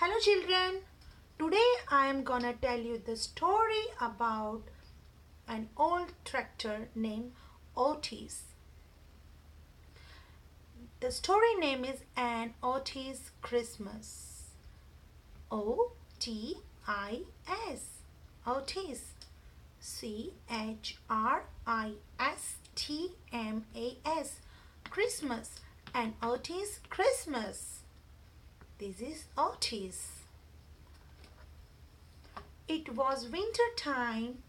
Hello children. Today I am gonna tell you the story about an old tractor named Otis. The story name is An Otis Christmas. O-T-I-S. Otis. C-H-R-I-S-T-M-A-S. Christmas. An Otis Christmas. This is Otis. It was winter time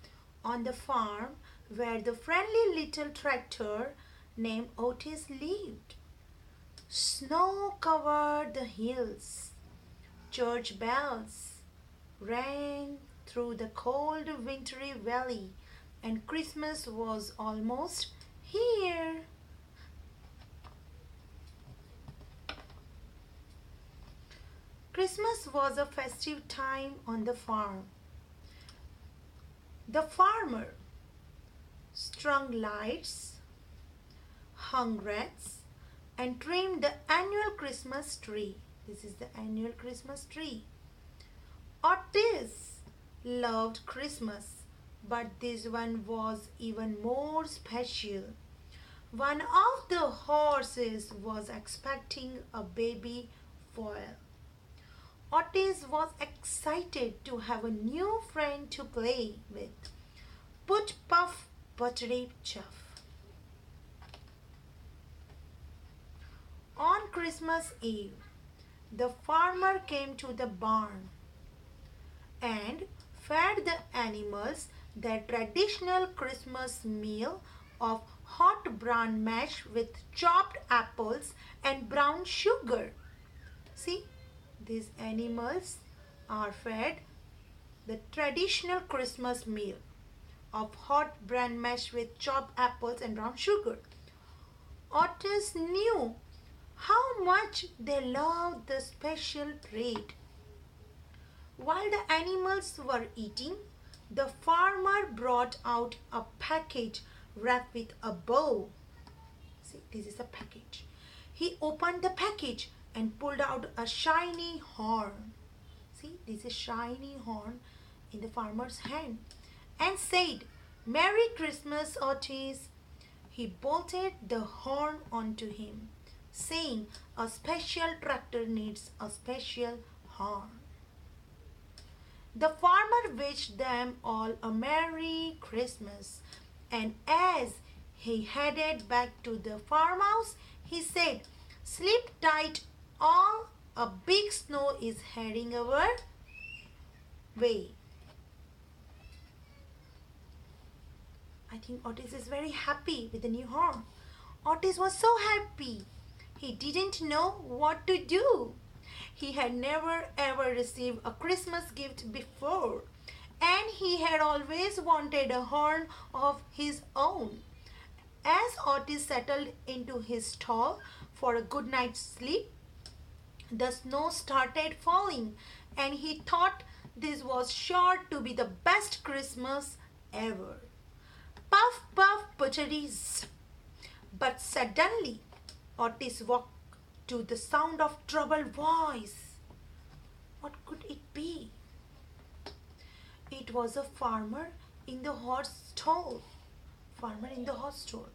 on the farm where the friendly little tractor named Otis lived. Snow covered the hills. Church bells rang through the cold wintry valley, and Christmas was almost here. Christmas was a festive time on the farm. The farmer strung lights, hung wreaths, and trimmed the annual Christmas tree. This is the annual Christmas tree. Otis loved Christmas, but this one was even more special. One of the horses was expecting a baby foal. Otis was excited to have a new friend to play with. Put puff, buttery chuff. On Christmas Eve, the farmer came to the barn and fed the animals their traditional Christmas meal of hot bran mash with chopped apples and brown sugar. See? These animals are fed the traditional Christmas meal of hot bran mash with chopped apples and brown sugar. Otters knew how much they loved the special treat. While the animals were eating, the farmer brought out a package wrapped with a bow. See, this is a package. He opened the package and pulled out a shiny horn. See, this is shiny horn in the farmer's hand, and said, "Merry Christmas, Otis." He bolted the horn onto him, saying, "A special tractor needs a special horn." The farmer wished them all a Merry Christmas, and as he headed back to the farmhouse, he said, "Sleep tight, all, a big snow is heading our way." I think Otis is very happy with the new horn. Otis was so happy. He didn't know what to do. He had never ever received a Christmas gift before, and he had always wanted a horn of his own. As Otis settled into his stall for a good night's sleep, the snow started falling, and he thought this was sure to be the best Christmas ever. Puff, puff, butteries. But suddenly, Otis woke to the sound of troubled voice. What could it be? It was a farmer in the horse stall. Farmer in the horse stall.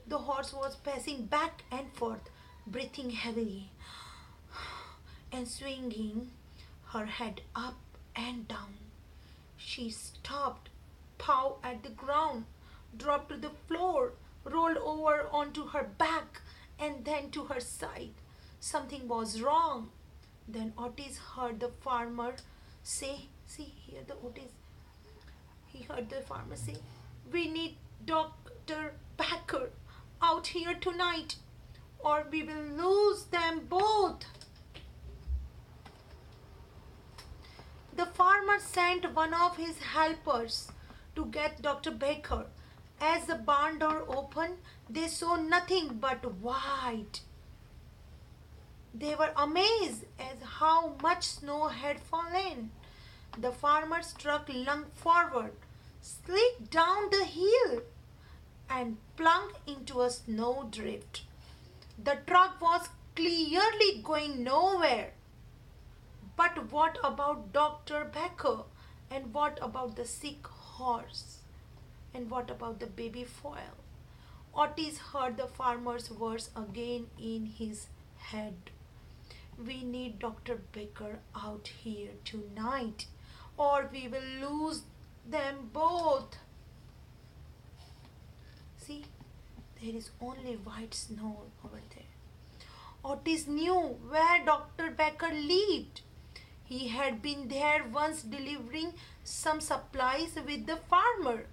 The horse was pacing back and forth, breathing heavily and swinging her head up and down. She stopped, pawed at the ground, dropped to the floor, rolled over onto her back, and then to her side. Something was wrong. Then Otis heard the farmer say, he heard the farmer say, "We need Dr. Packer out here tonight, or we will lose them both." The farmer sent one of his helpers to get Dr. Baker. As the barn door opened, they saw nothing but white. They were amazed at how much snow had fallen. The farmer's truck lunged forward, slid down the hill, and plunked into a snowdrift. The truck was clearly going nowhere. But what about Dr. Becker? And what about the sick horse? And what about the baby foal? Otis heard the farmer's words again in his head. We need Dr. Becker out here tonight, or we will lose them both. See, there is only white snow over there. Otis knew where Dr. Becker lived. He had been there once delivering some supplies with the farmer,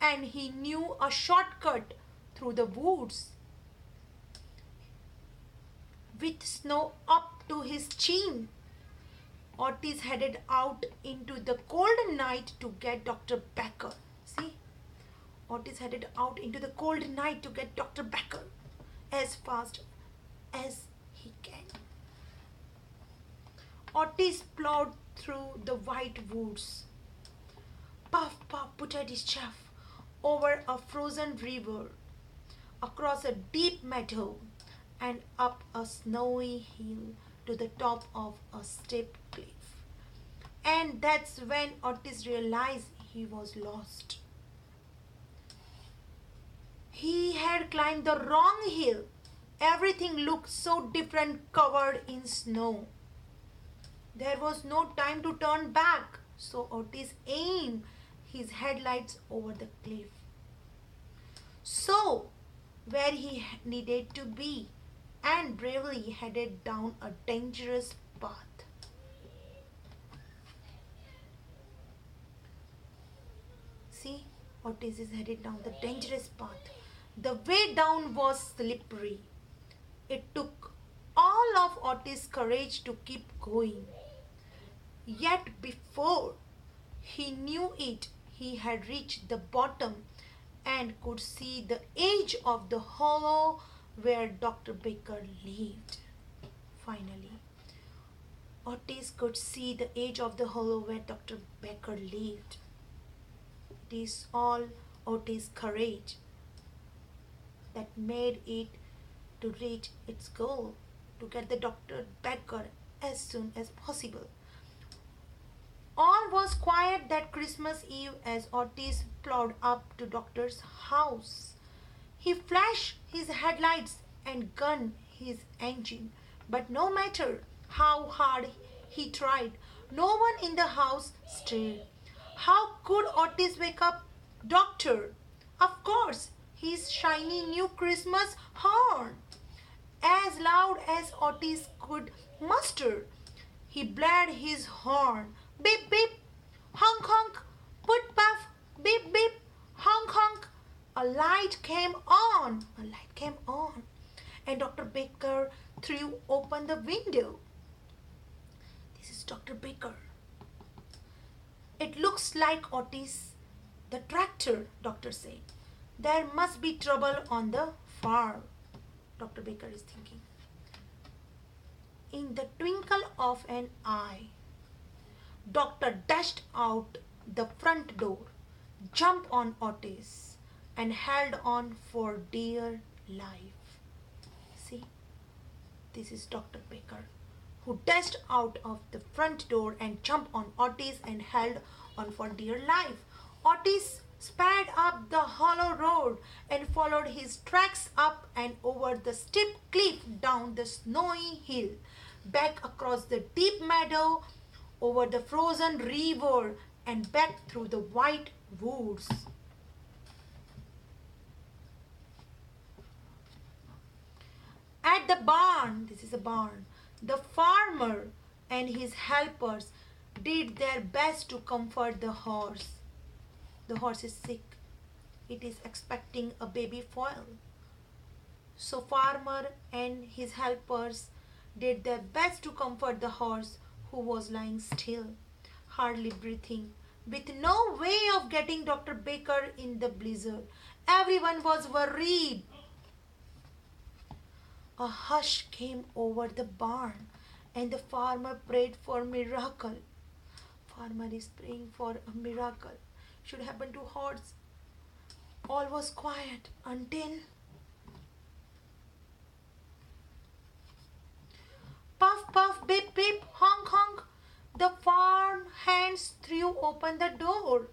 and he knew a shortcut through the woods. With snow up to his chin, Otis headed out into the cold night to get Dr. Becker. See? Otis headed out into the cold night to get Dr. Becker as fast as he can. Otis plowed through the white woods. Puff, puff, buttered his chaff over a frozen river, across a deep meadow, and up a snowy hill to the top of a steep cliff. And that's when Otis realized he was lost. He had climbed the wrong hill. Everything looked so different covered in snow. There was no time to turn back, so Otis aimed his headlights over the cliff. So, where he needed to be, and bravely headed down a dangerous path. See, Otis is headed down the dangerous path. The way down was slippery. It took all of Otis' courage to keep going. Yet before he knew it, he had reached the bottom and could see the edge of the hollow where Dr. Baker lived. Finally, Otis could see the edge of the hollow where Dr. Baker lived. It is all Otis' courage that made it to reach its goal, to get the Dr. Baker as soon as possible. All was quiet that Christmas Eve as Otis plowed up to Doctor's house. He flashed his headlights and gunned his engine, but no matter how hard he tried, no one in the house stirred. How could Otis wake up Doctor? Of course, his shiny new Christmas horn. As loud as Otis could muster, he blared his horn. Beep, beep, honk, honk, put puff, beep, beep, honk, honk. A light came on. A light came on. And Dr. Baker threw open the window. This is Dr. Baker. It looks like Otis, the tractor, Doctor said. There must be trouble on the farm, Dr. Baker is thinking. In the twinkle of an eye, Doctor dashed out the front door, jumped on Otis, and held on for dear life. See, this is Dr. Baker, who dashed out of the front door and jumped on Otis and held on for dear life. Otis sped up the hollow road and followed his tracks up and over the steep cliff, down the snowy hill, back across the deep meadow, over the frozen river, and back through the white woods. At the barn, this is a barn, the farmer and his helpers did their best to comfort the horse. The horse is sick. It is expecting a baby foal. So farmer and his helpers did their best to comfort the horse, who was lying still, hardly breathing, with no way of getting Dr. Baker in the blizzard. Everyone was worried. A hush came over the barn, and the farmer prayed for a miracle. Farmer is praying for a miracle should happen to horse. All was quiet until Puff, puff, beep, beep, honk, honk. The farm hands threw open the door.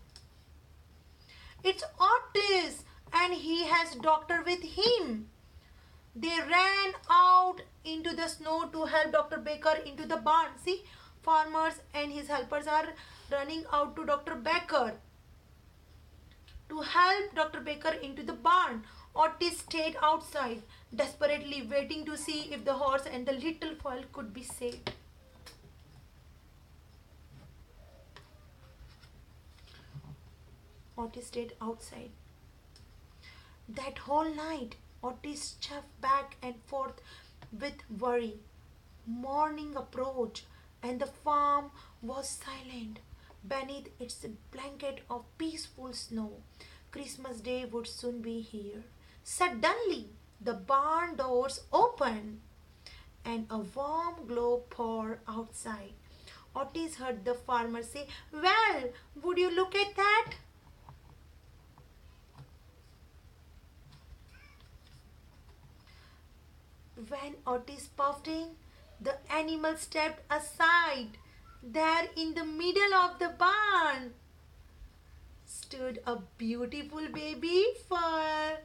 It's Otis, and he has doctor with him. They ran out into the snow to help Dr. Baker into the barn. See, farmers and his helpers are running out to Dr. Baker to help Dr. Baker into the barn. Otis stayed outside, desperately waiting to see if the horse and the little foal could be saved. Otis stayed outside. That whole night, Otis chuffed back and forth with worry. Morning approached, and the farm was silent beneath its blanket of peaceful snow. Christmas Day would soon be here. Suddenly, the barn doors opened and a warm glow poured outside. Otis heard the farmer say, "Well, would you look at that?" When Otis puffed in, the animal stepped aside. There in the middle of the barn stood a beautiful baby foal,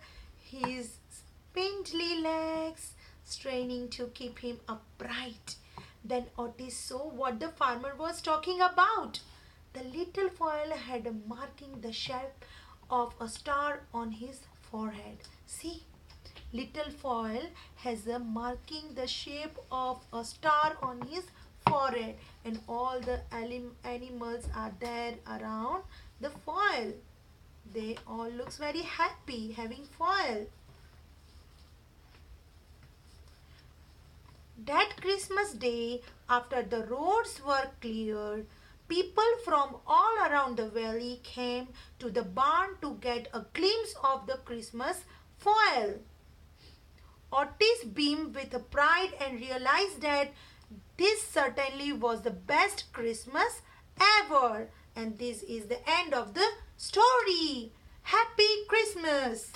his spindly legs straining to keep him upright. Then Otis saw what the farmer was talking about. The little foal had a marking the shape of a star on his forehead. See, little foal has a marking the shape of a star on his forehead, and all the animals are there around the foal. They all looks very happy having foal. That Christmas Day, after the roads were cleared, people from all around the valley came to the barn to get a glimpse of the Christmas foal. Otis beamed with pride and realized that this certainly was the best Christmas ever. And this is the end of the story. Happy Christmas!